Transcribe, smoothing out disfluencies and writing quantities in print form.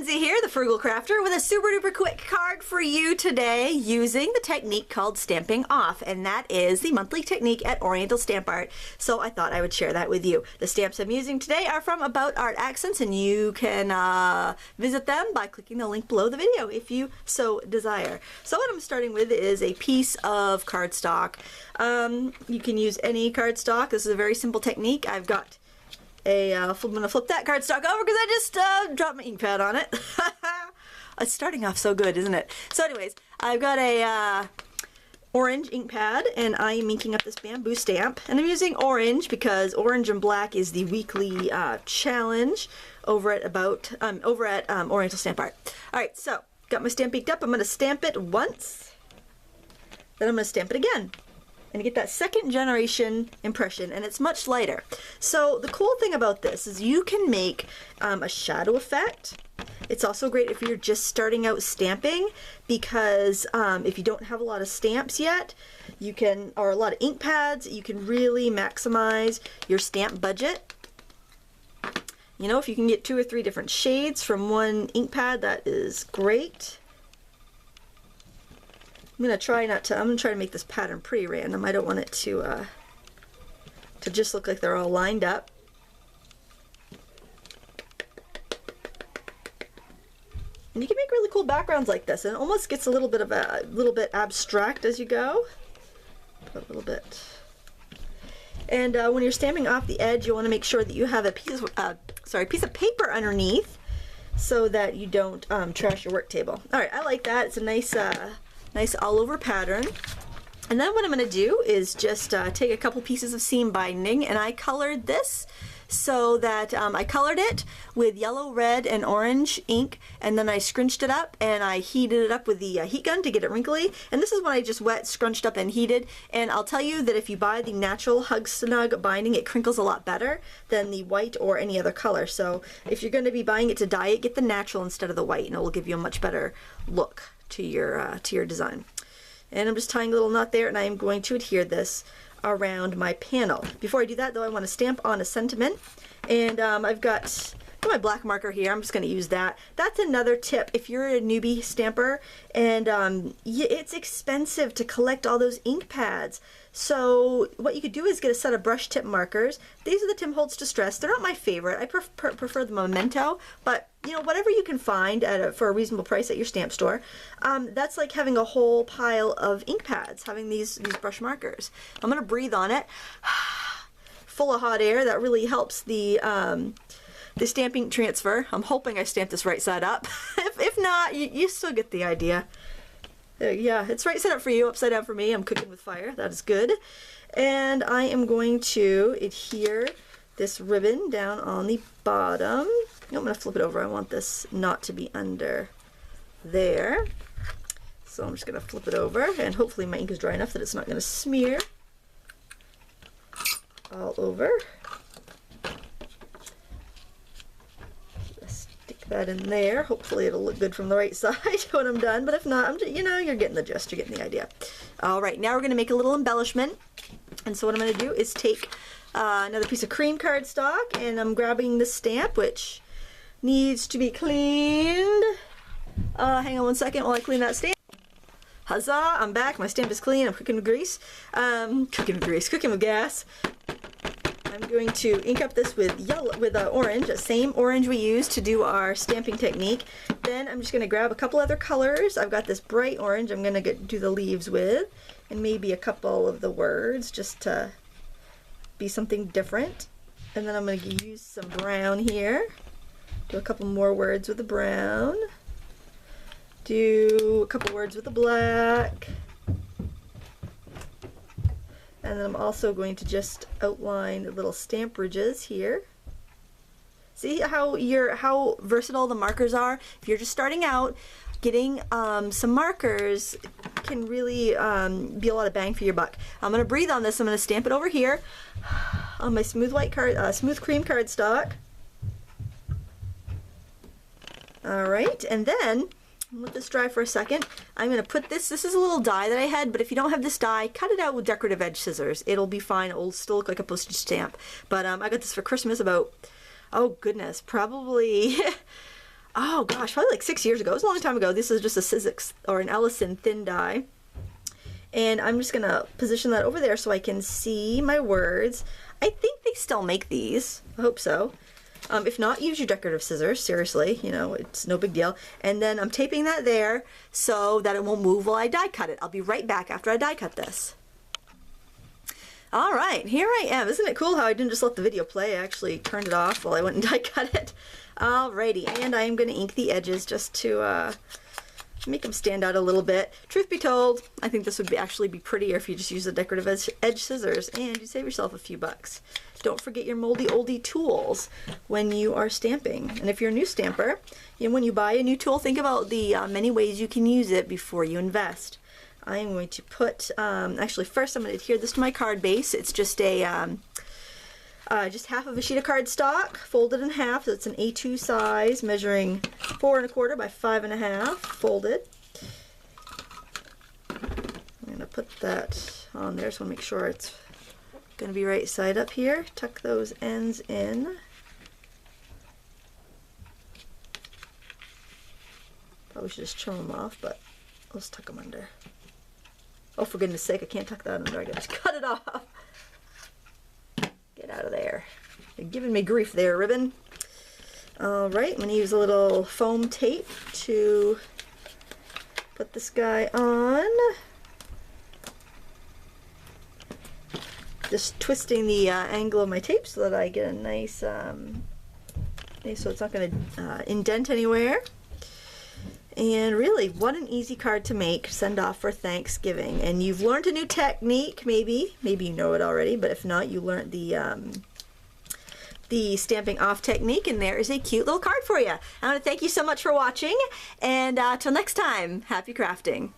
Lindsay here, the Frugal Crafter, with a super duper quick card for you today using the technique called stamping off, and that is the monthly technique at Oriental Stamp Art. So I thought I would share that with you. The stamps I'm using today are from About Art Accents, and you can visit them by clicking the link below the video if you so desire. So what I'm starting with is a piece of cardstock. You can use any cardstock. This is a very simple technique. I've got I'm going to flip that cardstock over because I just dropped my ink pad on it. It's starting off so good, isn't it? So anyways, I've got a orange ink pad and I am inking up this bamboo stamp. And I'm using orange because orange and black is the weekly challenge over at Oriental Stamp Art. Alright, so got my stamp inked up. I'm going to stamp it once. Then I'm going to stamp it again. And you get that second generation impression, and it's much lighter. So the cool thing about this is you can make a shadow effect. It's also great if you're just starting out stamping, because if you don't have a lot of stamps yet, you can, or a lot of ink pads, you can really maximize your stamp budget. You know, if you can get 2 or 3 different shades from one ink pad, that is great. I'm gonna try to make this pattern pretty random. I don't want it to just look like they're all lined up. And you can make really cool backgrounds like this, and it almost gets a little bit abstract as you go. A little bit. And when you're stamping off the edge, you want to make sure that you have a piece of paper underneath, so that you don't trash your work table. All right, I like that. It's a nice all-over pattern. And then what I'm going to do is just take a couple pieces of seam binding, and I colored this so that I colored it with yellow, red, and orange ink, and then I scrunched it up and I heated it up with the heat gun to get it wrinkly. And this is when I just wet, scrunched up, and heated. And I'll tell you that if you buy the natural Hug Snug binding, it crinkles a lot better than the white or any other color. So if you're going to be buying it to dye it, get the natural instead of the white, and it will give you a much better look to your design. And I'm just tying a little knot there, and I am going to adhere this around my panel. Before I do that though, I want to stamp on a sentiment, and I've got my black marker here. I'm just going to use that. That's another tip if you're a newbie stamper and it's expensive to collect all those ink pads. So what you could do is get a set of brush tip markers. These are the Tim Holtz Distress. They're not my favorite. I prefer the Memento, but you know, whatever you can find for a reasonable price at your stamp store. That's like having a whole pile of ink pads, having these brush markers. I'm going to breathe on it, full of hot air. That really helps the stamping transfer. I'm hoping I stamped this right side up. If not, you still get the idea. Yeah, it's right side up for you, upside down for me. I'm cooking with fire. That is good. And I am going to adhere this ribbon down on the bottom. I'm going to flip it over. I want this knot to be under there. So I'm just going to flip it over, and hopefully my ink is dry enough that it's not going to smear all over. That in there. Hopefully it'll look good from the right side when I'm done, but if not, you know, you're getting the gist, you're getting the idea. All right, now we're going to make a little embellishment, and so what I'm going to do is take another piece of cream cardstock, and I'm grabbing the stamp, which needs to be cleaned. Hang on one second while I clean that stamp. Huzzah, I'm back. My stamp is clean. I'm cooking with grease. Cooking with gas. I'm going to ink up this with orange, the same orange we used to do our stamping technique. Then I'm just going to grab a couple other colors. I've got this bright orange I'm going to do the leaves with, and maybe a couple of the words just to be something different. And then I'm going to use some brown here. Do a couple more words with the brown. Do a couple words with the black. And then I'm also going to just outline the little stamp ridges here. See how versatile the markers are? If you're just starting out, getting some markers can really be a lot of bang for your buck. I'm going to breathe on this. I'm going to stamp it over here on my smooth cream cardstock. All right, and then let this dry for a second. I'm going to put this is a little die that I had, but if you don't have this die, cut it out with decorative edge scissors. It'll be fine. It'll still look like a postage stamp. But I got this for Christmas about, oh goodness, probably oh gosh, probably like 6 years ago. It was a long time ago. This is just a Sizzix or an Ellison thin die. And I'm just gonna position that over there so I can see my words. I think they still make these. I hope so. If not, use your decorative scissors. Seriously, you know, it's no big deal. And then I'm taping that there so that it won't move while I die cut it. I'll be right back after I die cut this. All right, here I am. Isn't it cool how I didn't just let the video play? I actually turned it off while I went and die cut it. Alrighty, and I am going to ink the edges just to make them stand out a little bit. Truth be told, I think this would actually be prettier if you just use the decorative edge scissors, and you save yourself a few bucks. Don't forget your moldy oldie tools when you are stamping. And if you're a new stamper, you know, when you buy a new tool, think about the many ways you can use it before you invest. I am going to put, actually first I'm going to adhere this to my card base. It's just a, just half of a sheet of cardstock, folded in half, so it's an A2 size, measuring 4 1/4 by 5 1/2, folded. I'm going to put that on there, so I want to make sure it's going to be right side up here. Tuck those ends in. Probably should just trim them off, but let's tuck them under. Oh, for goodness sake, I can't tuck that under. I gotta just cut it off. Get out of there. You're giving me grief there, ribbon. Alright, I'm going to use a little foam tape to put this guy on. Just twisting the angle of my tape so that I get a nice, so it's not going to indent anywhere. And really, what an easy card to make, send off for Thanksgiving. And you've learned a new technique, maybe you know it already, but if not, you learned the stamping off technique, and there is a cute little card for you. I want to thank you so much for watching, and till next time, happy crafting.